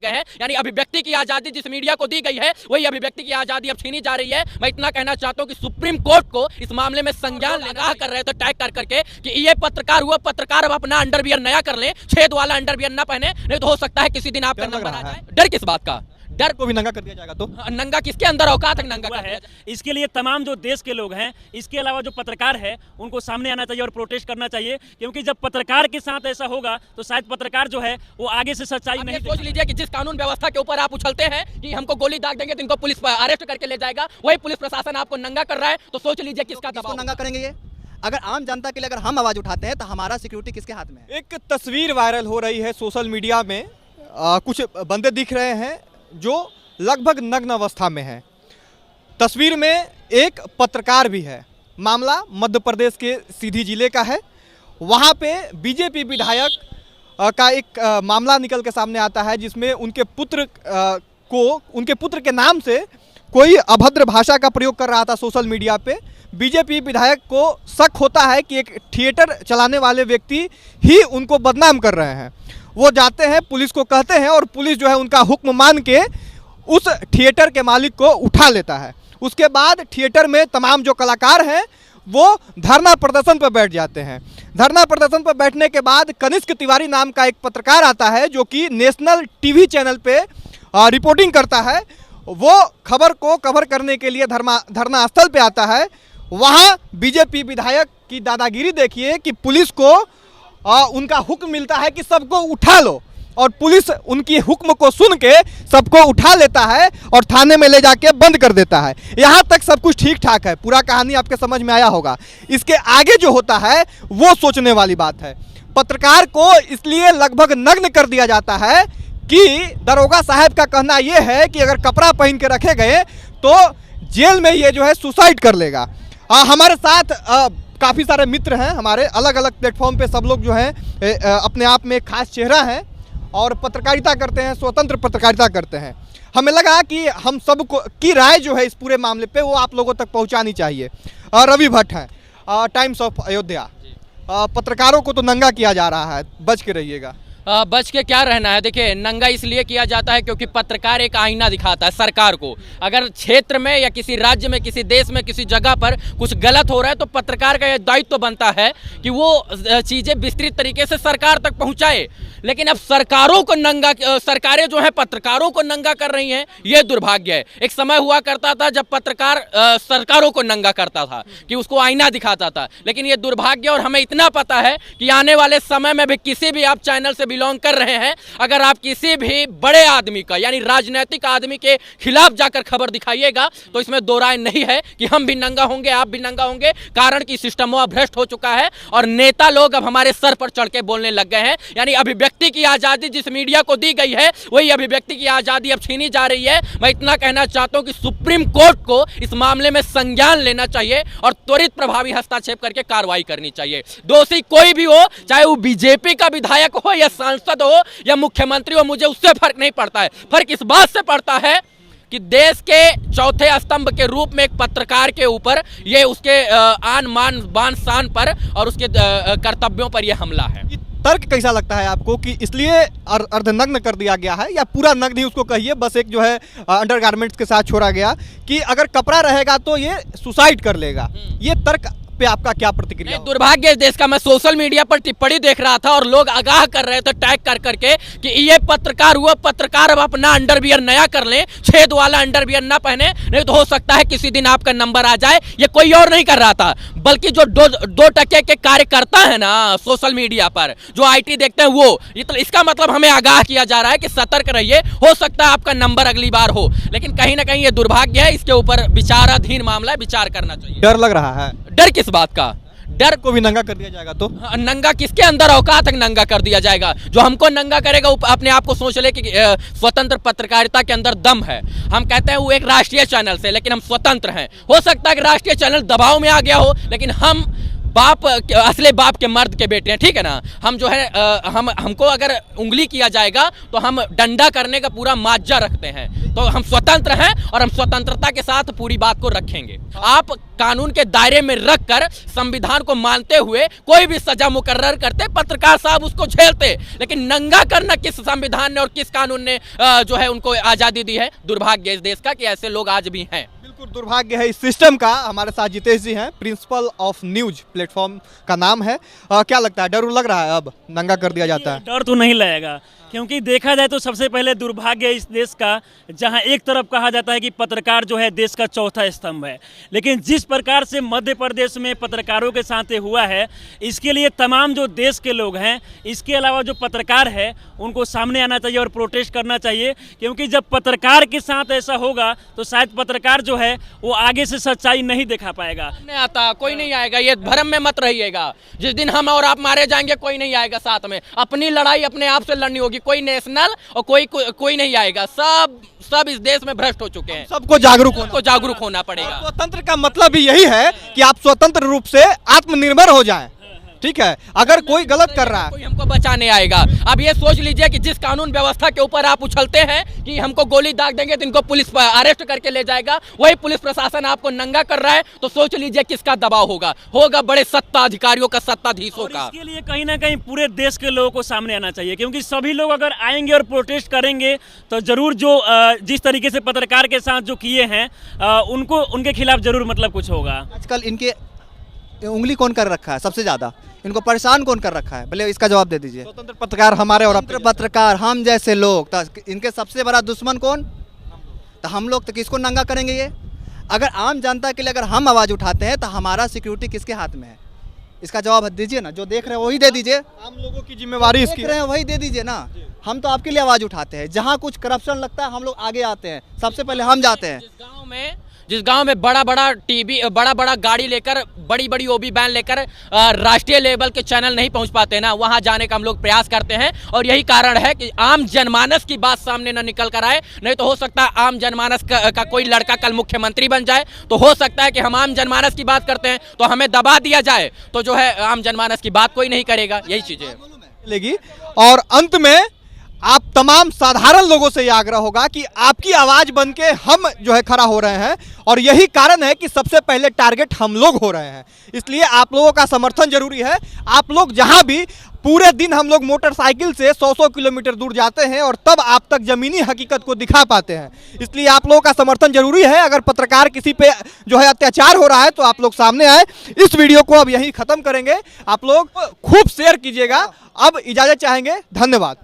गए हैं। यानी अभिव्यक्ति की आजादी जिस मीडिया को दी गई है वही अभिव्यक्ति की आजादी अब छीनी जा रही है। मैं इतना कहना चाहता हूं कि सुप्रीम कोर्ट को इस मामले में संज्ञान लेना कर रहे थे टैग कर करके कि ये पत्रकार हुआ, पत्रकार अब अपना अंडरवियर नया कर ले, छेद वाला अंडरवियर ना पहने, नहीं तो हो सकता है किसी दिन आपका नंबर आ जाए। डर किस बात का? डर को भी नंगा कर दिया जाएगा तो नंगा किसके अंदर औकात है नंगा है। इसके लिए तमाम जो देश के लोग हैं, इसके अलावा जो पत्रकार है, उनको सामने आना चाहिए और प्रोटेस्ट करना चाहिए, क्योंकि जब पत्रकार के साथ ऐसा होगा तो शायद पत्रकार जो है वो आगे से सच्चाई नहीं सोच लीजिए कि जिस कानून व्यवस्था के ऊपर आप उछलते हैं कि हमको गोली दाग देंगे तो इनको पुलिस अरेस्ट करके ले जाएगा, वही पुलिस प्रशासन आपको नंगा कर रहा है, तो सोच लीजिए किसका दबाव नंगा करेंगे। ये अगर आम जनता के लिए अगर हम आवाज उठाते हैं तो हमारा सिक्योरिटी किसके हाथ में है? एक तस्वीर वायरल हो रही है सोशल मीडिया में, कुछ बंदे दिख रहे हैं जो लगभग नग्न अवस्था में है। तस्वीर में एक पत्रकार भी है। मामला मध्य प्रदेश के सीधी जिले का है। वहाँ पे बीजेपी विधायक का एक मामला निकल के सामने आता है, जिसमें उनके पुत्र के नाम से कोई अभद्र भाषा का प्रयोग कर रहा था सोशल मीडिया पे। बीजेपी विधायक को शक होता है कि एक थिएटर चलाने वाले व्यक्ति ही उनको बदनाम कर रहे हैं। वो जाते हैं, पुलिस को कहते हैं और पुलिस जो है उनका हुक्म मान के उस थिएटर के मालिक को उठा लेता है। उसके बाद थिएटर में तमाम जो कलाकार हैं वो धरना प्रदर्शन पर बैठ जाते हैं। धरना प्रदर्शन पर बैठने के बाद कनिष्क तिवारी नाम का एक पत्रकार आता है जो कि नेशनल टीवी चैनल पे रिपोर्टिंग करता है। वो खबर को कवर करने के लिए धरना स्थल पे आता है। वहाँ बीजेपी विधायक की दादागिरी देखिए कि पुलिस को उनका हुक्म मिलता है कि सबको उठा लो, और पुलिस उनकी हुक्म को सुन के सबको उठा लेता है और थाने में ले जाके बंद कर देता है। यहाँ तक सब कुछ ठीक ठाक है, पूरा कहानी आपके समझ में आया होगा। इसके आगे जो होता है वो सोचने वाली बात है। पत्रकार को इसलिए लगभग नग्न कर दिया जाता है कि दरोगा साहब का कहना ये है कि अगर कपड़ा पहन के रखे गए तो जेल में ये जो है सुसाइड कर लेगा। हमारे साथ काफ़ी सारे मित्र हैं, हमारे अलग अलग प्लेटफॉर्म पे सब लोग जो हैं अपने आप में एक खास चेहरा है और पत्रकारिता करते हैं, स्वतंत्र पत्रकारिता करते हैं। हमें लगा कि हम सबको की राय जो है इस पूरे मामले पे वो आप लोगों तक पहुंचानी चाहिए। रवि भट्ट हैं, टाइम्स ऑफ अयोध्या। पत्रकारों को तो नंगा किया जा रहा है, बच के रहिएगा। बच के क्या रहना है? देखिए, नंगा इसलिए किया जाता है क्योंकि पत्रकार एक आईना दिखाता है सरकार को। अगर क्षेत्र में या किसी राज्य में, किसी देश में, किसी जगह पर कुछ गलत हो रहा है तो पत्रकार का यह दायित्व तो बनता है कि वो चीज़ें विस्तृत तरीके से सरकार तक पहुंचाए। लेकिन अब सरकारें जो है पत्रकारों को नंगा कर रही हैं, ये दुर्भाग्य है। एक समय हुआ करता था जब पत्रकार सरकारों को नंगा करता था कि उसको आईना दिखाता था, लेकिन ये दुर्भाग्य। और हमें इतना पता है कि आने वाले समय में भी किसी भी आप चैनल से बिलोंग कर रहे हैं, अगर आप किसी भी बड़े आदमी का यानी राजनीतिक आदमी के खिलाफ जाकर खबर दिखाइएगा तो इसमें दो राय नहीं है कि हम भी नंगा होंगे, आप भी नंगा होंगे। कारण कि सिस्टम भ्रष्ट हो चुका है और नेता लोग अब हमारे सर पर चढ़ के बोलने लग गए हैं। यानी अभिव्यक्ति की आजादी जिस मीडिया को दी गई है वही अभिव्यक्ति की आजादी अब छीनी जा रही है। मैं इतना कहना चाहता हूं कि सुप्रीम कोर्ट को इस मामले में संज्ञान लेना चाहिए और त्वरित प्रभावी हस्तक्षेप करके कार्रवाई करनी चाहिए। दोषी कोई भी हो, चाहे वो बीजेपी का विधायक हो या सांसद हो या मुख्यमंत्री हो, मुझे उससे फर्क नहीं पड़ता है। फर्क इस बात से पड़ता है कि देश के चौथे स्तंभ के रूप में एक पत्रकार के ऊपर ये उसके आन मान बान शान पर और उसके कर्तव्यों पर यह हमला है। तर्क कैसा लगता है आपको कि इसलिए अर्धनग्न कर दिया गया है, या पूरा नग्न ही उसको कहिए, बस एक जो है अंडरगारमेंट्स के साथ छोड़ा गया कि अगर कपड़ा रहेगा तो ये सुसाइड कर लेगा? ये तर्क पे आपका क्या प्रतिक्रिया? दुर्भाग्य इस देश का। मैं सोशल मीडिया पर टिप्पणी देख रहा था और लोग आगाह कर रहे थे टैग कर करके कि ये पत्रकार हुआ, पत्रकार अब अपना अंडरवियर नया कर ले, छेद वाला अंडरवियर ना पहने, नहीं तो हो सकता है किसी दिन आपका नंबर आ जाए। ये कोई और नहीं कर रहा था, बल्कि जो दो टके के कार्यकर्ता है ना सोशल मीडिया पर, जो IT देखते हैं वो। इसका मतलब हमें आगाह किया जा रहा है कि सतर्क रहिए, हो सकता है आपका नंबर अगली बार हो। लेकिन कहीं ना कहीं ये दुर्भाग्य है, इसके ऊपर विचाराधीन मामला है, विचार करना चाहिए। डर लग रहा है? डर किस बात का? डर को भी नंगा कर दिया जाएगा तो नंगा किसके अंदर औकात है नंगा कर दिया जाएगा? जो हमको नंगा करेगा वो अपने आप को सोच ले कि स्वतंत्र पत्रकारिता के अंदर दम है। हम कहते हैं वो एक राष्ट्रीय चैनल से, लेकिन हम स्वतंत्र हैं। हो सकता है कि राष्ट्रीय चैनल दबाव में आ गया हो, लेकिन हम बाप असले बाप के मर्द के बेटे हैं, ठीक है ना। हम जो है हमको अगर उंगली किया जाएगा तो हम डंडा करने का पूरा माज्जा रखते हैं। तो हम स्वतंत्र हैं और हम स्वतंत्रता के साथ पूरी बात को रखेंगे। आप कानून के दायरे में रखकर संविधान को मानते हुए कोई भी सजा मुकर्रर करते, पत्रकार साहब उसको झेलते, लेकिन नंगा करना किस संविधान ने और किस कानून ने जो है उनको आजादी दी है। दुर्भाग्य इस देश का कि ऐसे लोग आज भी हैं। बिल्कुल दुर्भाग्य है इस सिस्टम का। हमारे साथ जितेश जी हैं, प्रिंसिपल ऑफ न्यूज प्लेटफॉर्म का नाम है। क्या लगता है, डर लग रहा है अब नंगा कर दिया जाता है? डर तो नहीं लगेगा, क्योंकि देखा जाए तो सबसे पहले दुर्भाग्य इस देश का, जहां एक तरफ कहा जाता है कि पत्रकार जो है देश का चौथा स्तंभ है, लेकिन जिस प्रकार से मध्य प्रदेश में पत्रकारों के साथ हुआ है, इसके लिए तमाम जो देश के लोग हैं, इसके अलावा जो पत्रकार है, उनको सामने आना चाहिए और प्रोटेस्ट करना चाहिए। क्योंकि जब पत्रकार के साथ ऐसा होगा तो शायद पत्रकार जो है वो आगे से सच्चाई नहीं दिखा पाएगा। नहीं आता, कोई नहीं आएगा, ये भ्रम में मत रहिएगा। जिस दिन हम और आप मारे जाएंगे कोई नहीं आएगा साथ में। अपनी लड़ाई अपने आप से लड़नी होगी, कोई नेशनल और कोई नहीं आएगा। सब इस देश में भ्रष्ट हो चुके हैं। सबको जागरूक होना पड़ेगा। स्वतंत्र का मतलब भी यही है कि आप स्वतंत्र रूप से आत्मनिर्भर हो जाएं, ठीक है। अगर कोई गलत कर रहा है, कोई हमको बचाने आएगा। अब ये सोच लीजिए कि जिस कानून व्यवस्था के ऊपर आप उछलते हैं कि हमको गोली दाग देंगे तो इनको पुलिस अरेस्ट करके ले जाएगा, वही पुलिस प्रशासन आपको नंगा कर रहा है, तो सोच लीजिए किसका दबाव होगा बड़े सत्ता अधिकारियों का, सत्ताधीशों का। इसके लिए कहीं ना कहीं पूरे देश के लोगों को सामने आना चाहिए, क्योंकि सभी लोग अगर आएंगे और प्रोटेस्ट करेंगे तो जरूर जो जिस तरीके से पत्रकार के साथ जो किए हैं उनके खिलाफ जरूर मतलब कुछ होगा। आजकल इनके उंगली कौन कर रखा है सबसे ज्यादा, इनको परेशान कौन कर रखा है, भले इसका जवाब दे दीजिए। स्वतंत्र पत्रकार हमारे और स्वतंत्र पत्रकार हम जैसे लोग, तो इनके सबसे बड़ा दुश्मन कौन? तो हम लोग। तो किसको नंगा करेंगे ये? अगर आम जनता के लिए अगर हम आवाज उठाते हैं तो हमारा सिक्योरिटी किसके हाथ में है? इसका जवाब दीजिए ना। जो देख रहे हैं वही दे दीजिए। आम लोगों की जिम्मेवारी इसकी देख रहे हैं वही दे दीजिए ना। हम तो आपके लिए आवाज उठाते हैं। जहाँ कुछ करप्शन लगता है हम लोग आगे आते हैं, सबसे पहले हम जाते हैं। जिस गांव में बड़ा टीवी, बड़ा गाड़ी लेकर, बड़ी ओबी वैन लेकर राष्ट्रीय लेवल के चैनल नहीं पहुंच पाते ना, वहां जाने का हम लोग प्रयास करते हैं। और यही कारण है कि आम जनमानस की बात सामने न निकल कर आए। नहीं तो हो सकता है आम जनमानस का कोई लड़का कल मुख्यमंत्री बन जाए, तो हो सकता है कि हम आम जनमानस की बात करते हैं तो हमें दबा दिया जाए, तो जो है आम जनमानस की बात कोई नहीं करेगा। यही चीजें मिलेगी। और अंत में आप तमाम साधारण लोगों से यह आग्रह होगा कि आपकी आवाज बन के हम जो है खड़ा हो रहे हैं, और यही कारण है कि सबसे पहले टारगेट हम लोग हो रहे हैं। इसलिए आप लोगों का समर्थन जरूरी है। आप लोग जहां भी, पूरे दिन हम लोग मोटरसाइकिल से 100 किलोमीटर दूर जाते हैं और तब आप तक जमीनी हकीकत को दिखा पाते हैं। इसलिए आप लोगों का समर्थन जरूरी है। अगर पत्रकार किसी पे जो है अत्याचार हो रहा है तो आप लोग सामने आए। इस वीडियो को अब यहीं खत्म करेंगे। आप लोग खूब शेयर कीजिएगा। अब इजाजत चाहेंगे, धन्यवाद।